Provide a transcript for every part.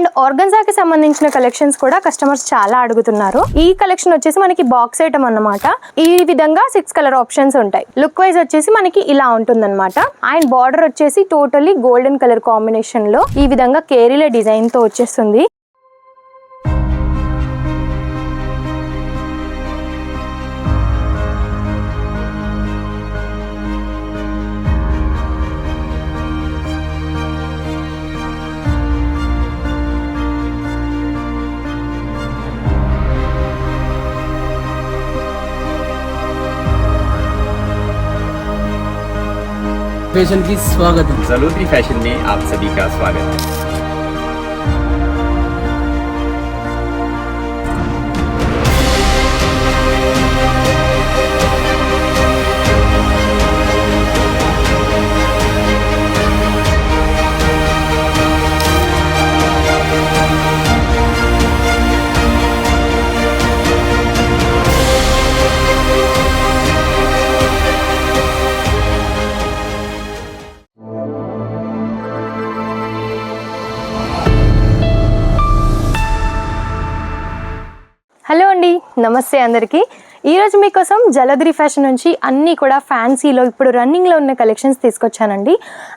And ఆర్గన్జాకి సంబంధించిన collections కూడా customers చాలా అడుగుతున్నారు. ఈ కలెక్షన్ వచ్చేసి మనకి బాక్స్ ఐటమ్ అన్నమాట. ఈ విధంగా 6 కలర్ ఆప్షన్స్ ఉంటాయి. లుక్ వైజ్ వచ్చేసి మనకి ఇలా ఉంటుంది అనమాట. అండ్ బార్డర్ వచ్చేసి టోటలీ గోల్డెన్ కలర్ కాంబినేషన్ లో ఈ విధంగా కేరీల డిజైన్ తో వచ్చేస్తుంది. फैशन की स्वागत है। ज़रूरी फैशन में आप सभी का स्वागत है। హలో అండి, నమస్తే అందరికీ. ఈరోజు మీకోసం జలధరి ఫ్యాషన్ నుంచి అన్నీ కూడా ఫ్యాన్సీలో ఇప్పుడు రన్నింగ్లో ఉన్న కలెక్షన్స్ తీసుకొచ్చానండి.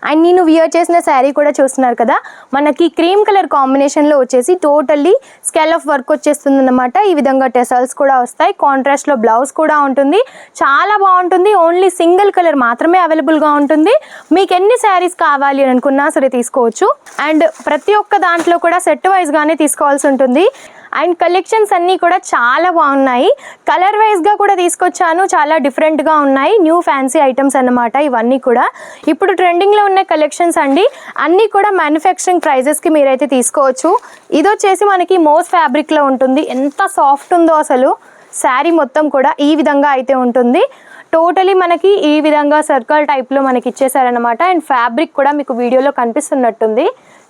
అండ్ నేను వియర్ చేసిన శారీ కూడా చూస్తున్నారు కదా, మనకి క్రీమ్ కలర్ కాంబినేషన్లో వచ్చేసి టోటల్లీ స్కేల్ ఆఫ్ వర్క్ వచ్చేస్తుంది అన్నమాట. ఈ విధంగా టెసల్స్ కూడా వస్తాయి, కాంట్రాస్ట్లో బ్లౌజ్ కూడా ఉంటుంది. చాలా బాగుంటుంది. ఓన్లీ సింగిల్ కలర్ మాత్రమే అవైలబుల్గా ఉంటుంది. మీకు ఎన్ని శారీస్ కావాలి అని అనుకున్నా సరే తీసుకోవచ్చు. అండ్ ప్రతి ఒక్క దాంట్లో కూడా సెట్ వైజ్గానే తీసుకోవాల్సి ఉంటుంది. అండ్ కలెక్షన్స్ అన్నీ కూడా చాలా బాగున్నాయి. కలర్ వైజ్గా కూడా తీసుకొచ్చాను, చాలా డిఫరెంట్గా ఉన్నాయి. న్యూ ఫ్యాన్సీ ఐటమ్స్ అన్నమాట ఇవన్నీ కూడా. ఇప్పుడు ట్రెండింగ్లో ఉన్న కలెక్షన్స్ అండి. అన్నీ కూడా మ్యానుఫ్యాక్చరింగ్ ప్రైజెస్కి మీరైతే తీసుకోవచ్చు. ఇది వచ్చేసి మనకి మోస్ ఫ్యాబ్రిక్లో ఉంటుంది. ఎంత సాఫ్ట్ ఉందో అసలు. శారీ మొత్తం కూడా ఈ విధంగా అయితే ఉంటుంది. టోటలీ మనకి ఈ విధంగా సర్కిల్ టైప్లో మనకి ఇచ్చేసారనమాట. అండ్ ఫ్యాబ్రిక్ కూడా మీకు వీడియోలో కనిపిస్తున్నట్టుంది.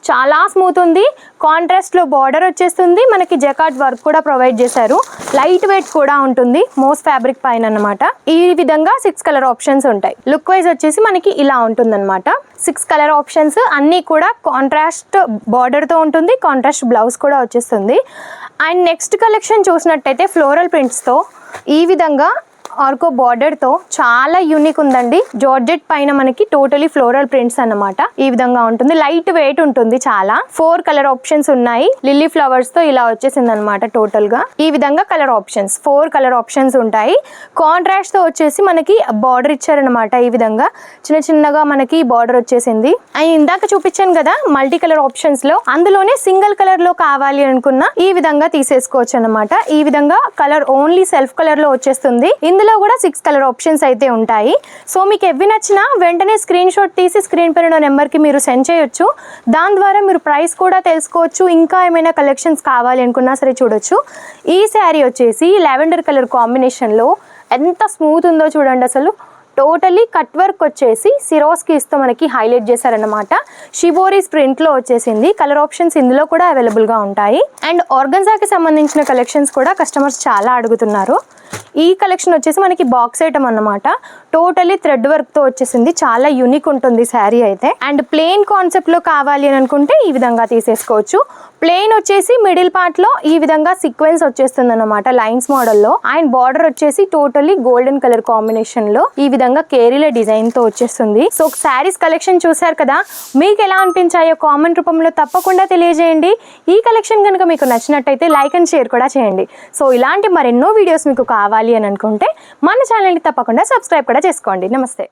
చాలా స్మూత్ ఉంది. కాంట్రాస్ట్లో బార్డర్ వచ్చేస్తుంది. మనకి జకార్డ్ వర్క్ కూడా ప్రొవైడ్ చేశారు. లైట్ వెయిట్ కూడా ఉంటుంది మోస్ ఫ్యాబ్రిక్ పైన అన్నమాట. ఈ విధంగా 6 కలర్ ఆప్షన్స్ ఉంటాయి. లుక్ వైజ్ వచ్చేసి మనకి ఇలా ఉంటుందన్నమాట. 6 కలర్ ఆప్షన్స్ అన్నీ కూడా కాంట్రాస్ట్ బార్డర్తో ఉంటుంది. కాంట్రాస్ట్ బ్లౌజ్ కూడా వచ్చేస్తుంది. అండ్ నెక్స్ట్ కలెక్షన్ చూసినట్టయితే ఫ్లోరల్ ప్రింట్స్తో ఈ విధంగా ఆర్కో బార్డర్తో చాలా యూనిక్ ఉందండి. జార్జెట్ పైన మనకి టోటలీ ఫ్లోరల్ ప్రింట్స్ అన్నమాట. ఈ విధంగా ఉంటుంది. లైట్ వెయిట్ ఉంటుంది. చాలా 4 కలర్ ఆప్షన్స్ ఉన్నాయి. లిల్లీ ఫ్లవర్స్ తో ఇలా వచ్చేసింది అనమాట. టోటల్ గా ఈ విధంగా కలర్ ఆప్షన్స్ 4 కలర్ ఆప్షన్స్ ఉంటాయి. కాంట్రాస్ట్ తో వచ్చేసి మనకి బార్డర్ ఇచ్చారనమాట. ఈ విధంగా చిన్న చిన్నగా మనకి బార్డర్ వచ్చేసింది. అండ్ ఇందాక చూపించాను కదా మల్టీ కలర్ ఆప్షన్స్ లో, అందులోనే సింగిల్ కలర్ లో కావాలి అనుకున్నా ఈ విధంగా తీసేసుకోవచ్చు అనమాట. ఈ విధంగా కలర్ ఓన్లీ సెల్ఫ్ కలర్ లో వచ్చేస్తుంది. ఇందులో కూడా 6 కలర్ ఆప్షన్స్ అయితే ఉంటాయి. సో మీకు ఎవి నచ్చినా వెంటనే స్క్రీన్ షాట్ తీసి స్క్రీన్ పైన ఉన్న నెంబర్కి మీరు సెండ్ చేయొచ్చు. దాని ద్వారా మీరు ప్రైస్ కూడా తెలుసుకోవచ్చు. ఇంకా ఏమైనా కలెక్షన్స్ కావాలి అనుకున్నా సరే చూడొచ్చు. ఈ శారీ వచ్చేసి లావెండర్ కలర్ కాంబినేషన్లో ఎంత స్మూత్ ఉందో చూడండి అసలు. టోటలీ కట్ వర్క్ వచ్చేసి సిరోస్కీస్తో మనకి హైలైట్ చేశారనమాట. షిబోరీస్ ప్రింట్లో వచ్చేసింది. కలర్ ఆప్షన్స్ ఇందులో కూడా అవైలబుల్గా ఉంటాయి. అండ్ ఆర్గన్జాకి సంబంధించిన కలెక్షన్స్ కూడా కస్టమర్స్ చాలా అడుగుతున్నారు. ఈ కలెక్షన్ వచ్చేసి మనకి బాక్స్ ఐటమ్ అన్నమాట. టోటలీ థ్రెడ్ వర్క్తో వచ్చేసింది. చాలా యూనిక్ ఉంటుంది శారీ అయితే. అండ్ ప్లెయిన్ కాన్సెప్ట్లో కావాలి అని అనుకుంటే ఈ విధంగా తీసేసుకోవచ్చు. ప్లెయిన్ వచ్చేసి మిడిల్ పార్ట్లో ఈ విధంగా సీక్వెన్స్ వచ్చేస్తుంది అనమాట, లైన్స్ మోడల్లో. అండ్ బార్డర్ వచ్చేసి టోటలీ గోల్డెన్ కలర్ కాంబినేషన్లో ఈ విధంగా కేరీల డిజైన్తో వచ్చేస్తుంది. సో శారీస్ కలెక్షన్ చూసారు కదా, మీకు ఎలా అనిపించాయో కామెంట్ రూపంలో తప్పకుండా తెలియజేయండి. ఈ కలెక్షన్ కనుక మీకు నచ్చినట్టయితే లైక్ అండ్ షేర్ కూడా చేయండి. సో ఇలాంటి మరెన్నో వీడియోస్ మీకు కావాలి అని అనుకుంటే మన ఛానల్ని తప్పకుండా సబ్స్క్రైబ్ కూడా చేసుకోండి. నమస్తే.